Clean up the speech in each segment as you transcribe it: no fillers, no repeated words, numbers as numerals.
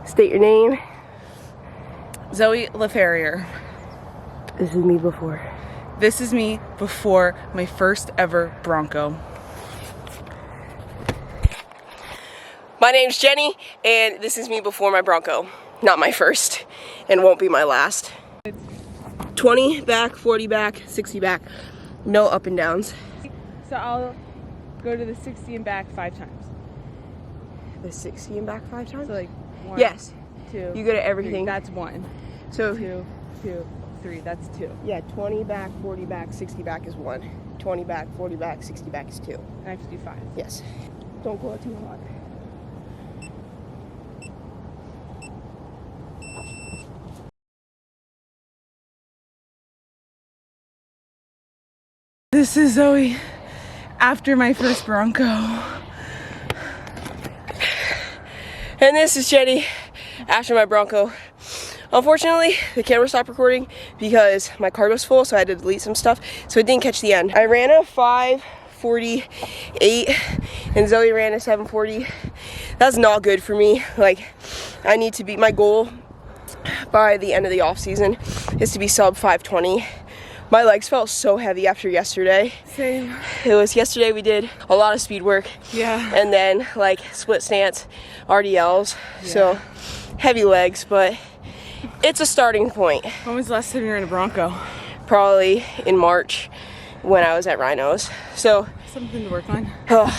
State your name. Zoe LaFerrier. This is me before. This is me before my first ever Bronco. My name's Jenny, and this is me before my Bronco. Not my first, and won't be my last. 20 back, 40 back, 60 back. No up and downs. So I'll go to the 60 and back 5 times. The 60 and back 5 times? So like 1, yes. 2. You go to everything. 3, that's 1. So 2, 3. That's 2. yeah, 20 back, 40 back, 60 back is 1. 20 back, 40 back, 60 back is 2. And I have to do 5. Yes. Don't go out too hard. This is Zoe after my first Bronco. And this is Jenny after my Bronco. Unfortunately, the camera stopped recording because my card was full, so I had to delete some stuff, so it didn't catch the end. I ran a 5:48 and Zoe ran a 7:40. That's not good for me. Like, I need to beat my goal by the end of the off season is to be sub 5:20. My legs felt so heavy after yesterday. Same. It was yesterday we did a lot of speed work. Yeah. And then like split stance, RDLs. Yeah. So heavy legs, but it's a starting point. When was the last time you were in a Bronco? Probably in March when I was at Rhinos. So Something to work on. oh,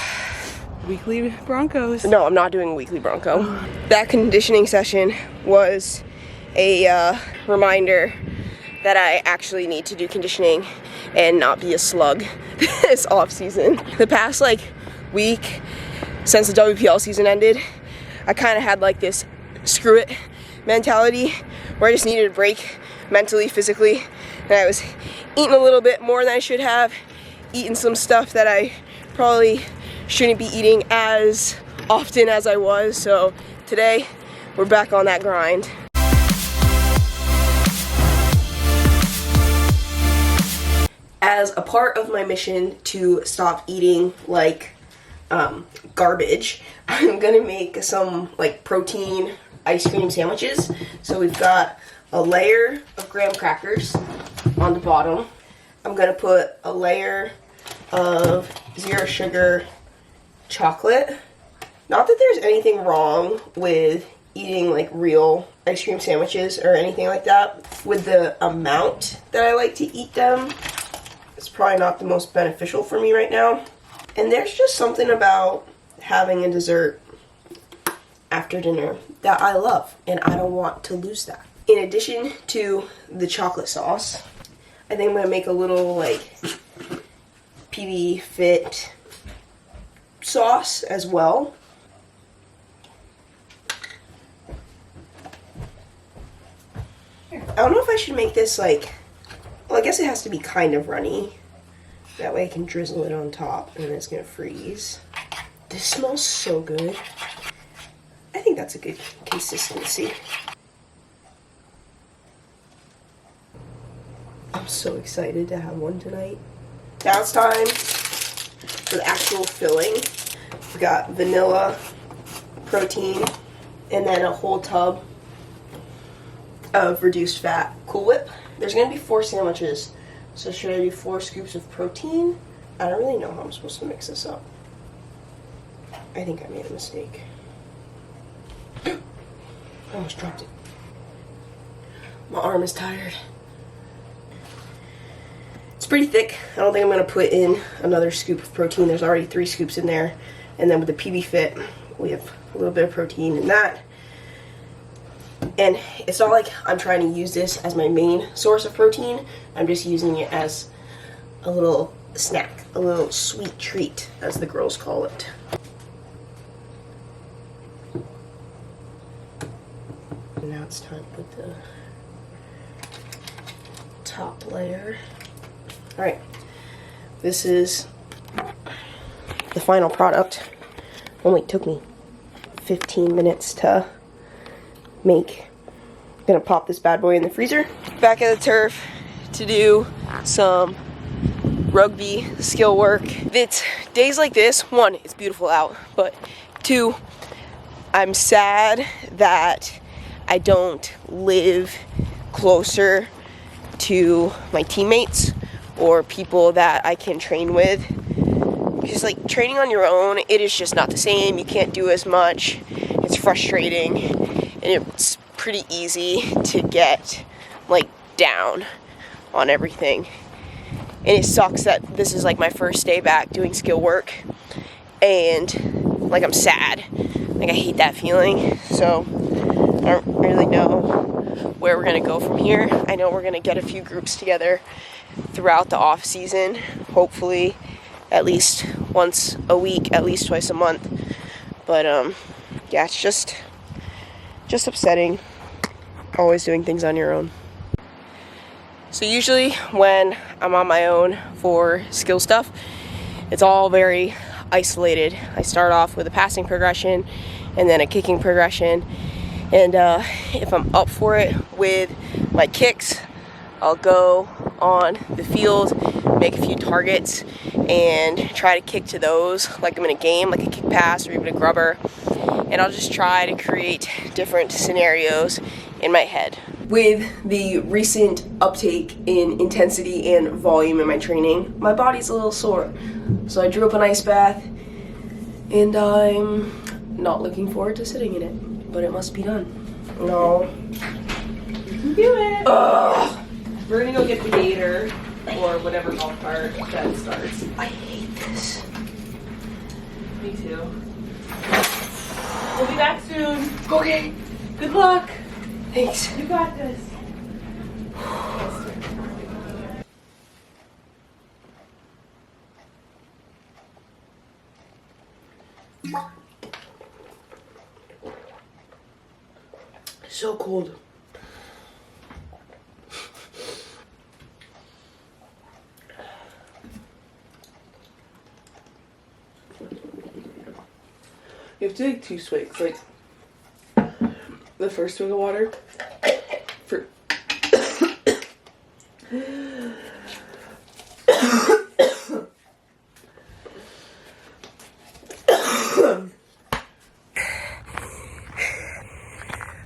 Weekly Broncos. no, I'm not doing a weekly Bronco. That conditioning session was a reminder that I actually need to do conditioning and not be a slug this off season. The past like week since the WPL season ended, I kind of had like this screw it mentality where I just needed a break mentally, physically, and I was eating a little bit more than I should have, eating some stuff that I probably shouldn't be eating as often as I was. So today we're back on that grind. As a part of my mission to stop eating like garbage, I'm gonna make some like protein ice cream sandwiches. So we've got a layer of graham crackers on the bottom. I'm gonna put a layer of zero sugar chocolate. Not that there's anything wrong with eating like real ice cream sandwiches or anything like that. With the amount that I like to eat them, it's probably not the most beneficial for me right now. And there's just something about having a dessert after dinner that I love, and I don't want to lose that. In addition to the chocolate sauce, I think I'm gonna make a little like PB Fit sauce as well. I don't know if I should make this like, well, I guess it has to be kind of runny. That way I can drizzle it on top and then it's gonna freeze. This smells so good. I think that's a good consistency. I'm so excited to have one tonight. Now it's time for the actual filling. We got vanilla, protein, and then a whole tub of reduced fat Cool Whip. There's gonna be 4 sandwiches, so should I do 4 scoops of protein? I don't really know how I'm supposed to mix this up. I think I made a mistake. I almost dropped it. My arm is tired. It's pretty thick. I don't think I'm gonna put in another scoop of protein. There's already 3 scoops in there. And then with the PB Fit, we have a little bit of protein in that. And it's not like I'm trying to use this as my main source of protein. I'm just using it as a little snack, a little sweet treat, as the girls call it. And now it's time to put the top layer. All right, this is the final product. Only took me 15 minutes to make. I'm gonna pop this bad boy in the freezer. Back at the turf to do some rugby skill work. It's days like this, 1, it's beautiful out, but 2, I'm sad that I don't live closer to my teammates or people that I can train with. Because like training on your own, it is just not the same. You can't do as much. It's frustrating, and it's pretty easy to get like down on everything. And it sucks that this is like my first day back doing skill work, and like I'm sad. Like I hate that feeling. So I don't really know where we're gonna go from here. I know we're gonna get a few groups together throughout the off season, hopefully at least once a week, at least twice a month. But yeah, it's just upsetting always doing things on your own. So usually when I'm on my own for skill stuff, it's all very isolated. I start off with a passing progression and then a kicking progression. And if I'm up for it with my kicks, I'll go on the field, make a few targets, and try to kick to those like I'm in a game, like a kick pass or even a grubber. And I'll just try to create different scenarios in my head. With the recent uptake in intensity and volume in my training, my body's a little sore. So I drew up an ice bath, and I'm not looking forward to sitting in it, but it must be done. No. You can do it. Ugh. We're gonna go get the gator or whatever golf cart that starts. I hate this. Me too. We'll be back soon. Okay. Good luck. Thanks. You got this. So cold. You have to take 2 swigs, like the first swig of water for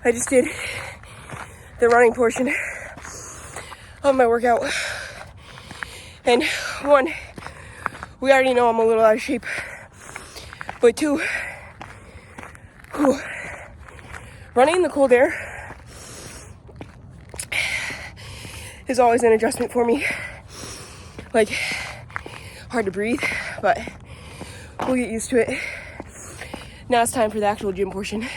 I just did the running portion of my workout. And 1, we already know I'm a little out of shape. But 2, running in the cold air is always an adjustment for me. Like, hard to breathe, but we'll get used to it. Now it's time for the actual gym portion.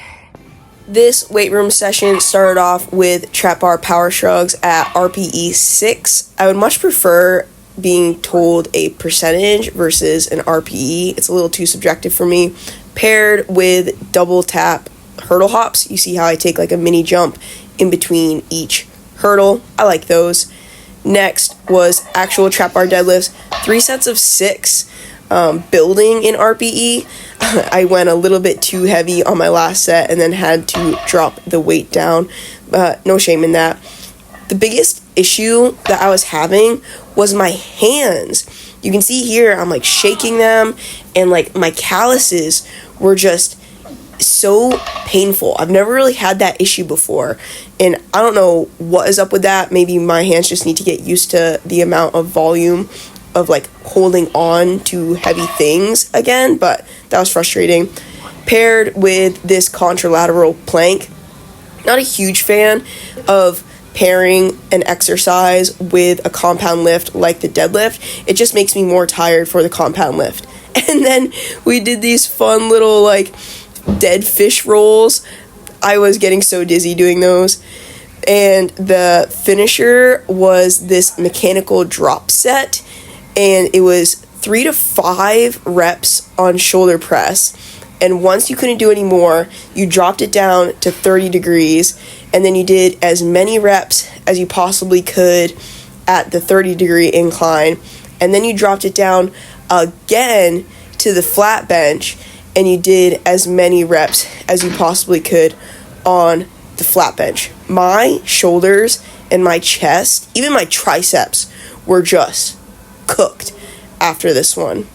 This weight room session started off with trap bar power shrugs at RPE 6. I would much prefer being told a percentage versus an RPE. It's a little too subjective for me. Paired with double tap hurdle hops. You see how I take like a mini jump in between each hurdle. I like those. Next was actual trap bar deadlifts. 3 sets of 6. Building in RPE. I went a little bit too heavy on my last set and then had to drop the weight down. No shame in that. The biggest issue that I was having was my hands. You can see here I'm like shaking them, and like my calluses were just so painful. I've never really had that issue before, and I don't know what is up with that. Maybe my hands just need to get used to the amount of volume of like holding on to heavy things again, but that was frustrating. Paired with this contralateral plank. Not a huge fan of pairing an exercise with a compound lift like the deadlift. It just makes me more tired for the compound lift. And then we did these fun little like dead fish rolls. I was getting so dizzy doing those. And the finisher was this mechanical drop set, and it was 3 to 5 reps on shoulder press. And once you couldn't do any more, you dropped it down to 30 degrees, and then you did as many reps as you possibly could at the 30-degree incline, and then you dropped it down again to the flat bench, and you did as many reps as you possibly could on the flat bench. My shoulders and my chest, even my triceps, were just cooked after this one.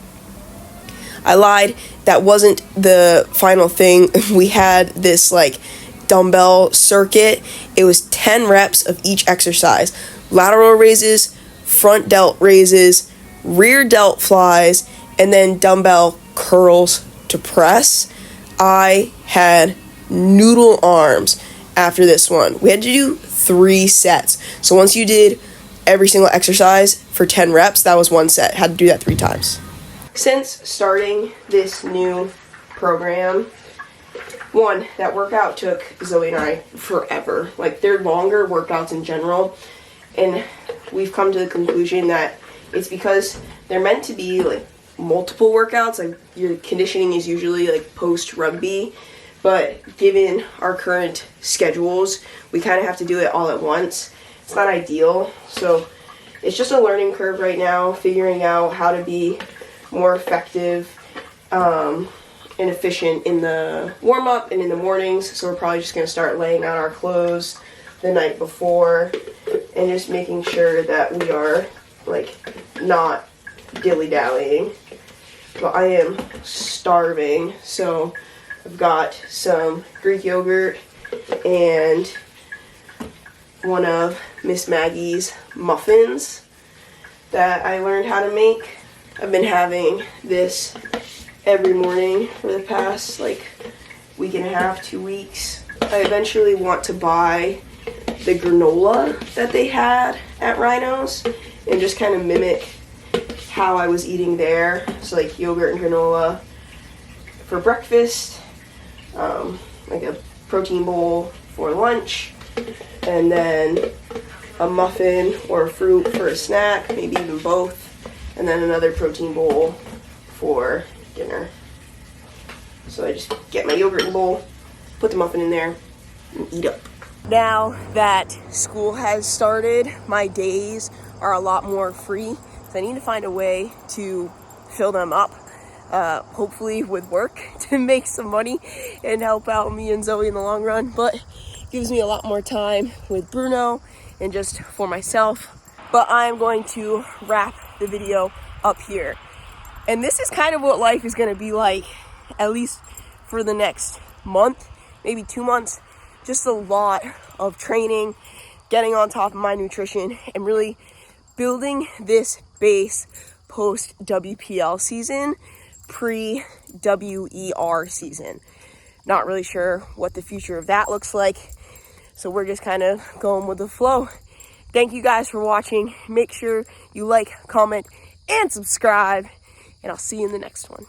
I lied. that wasn't the final thing. We had this like dumbbell circuit. It was 10 reps of each exercise. Lateral raises, front delt raises, rear delt flies, and then dumbbell curls to press. I had noodle arms after this one. We had to do 3 sets. So once you did every single exercise for 10 reps, that was 1 set. Had to do that 3 times. Since starting this new program, one, that workout took Zoe and I forever. Like, they're longer workouts in general, and we've come to the conclusion that it's because they're meant to be like multiple workouts. Like, your conditioning is usually like post rugby, but given our current schedules, we kind of have to do it all at once. It's not ideal, so it's just a learning curve right now, figuring out how to be more effective and efficient in the warm-up and in the mornings. So we're probably just going to start laying out our clothes the night before and just making sure that we are like not dilly-dallying. But I am starving, so I've got some Greek yogurt and one of Miss Maggie's muffins that I learned how to make. I've been having this every morning for the past like week and a half, 2 weeks. I eventually want to buy the granola that they had at Rhinos and just kind of mimic how I was eating there. So like yogurt and granola for breakfast, like a protein bowl for lunch, and then a muffin or a fruit for a snack, maybe even both, and then another protein bowl for dinner. So I just get my yogurt in the bowl, put the muffin in there, and eat up. Now that school has started, my days are a lot more free, so I need to find a way to fill them up, hopefully with work to make some money and help out me and Zoe in the long run, but gives me a lot more time with Bruno and just for myself. But I'm going to wrap the video up here. And this is kind of what life is going to be like, at least for the next month, maybe 2 months. Just a lot of training, getting on top of my nutrition, and really building this base post WPL season, pre-WER season. Not really sure what the future of that looks like, so we're just kind of going with the flow. Thank you guys for watching. Make sure you like, comment, and subscribe, and I'll see you in the next one.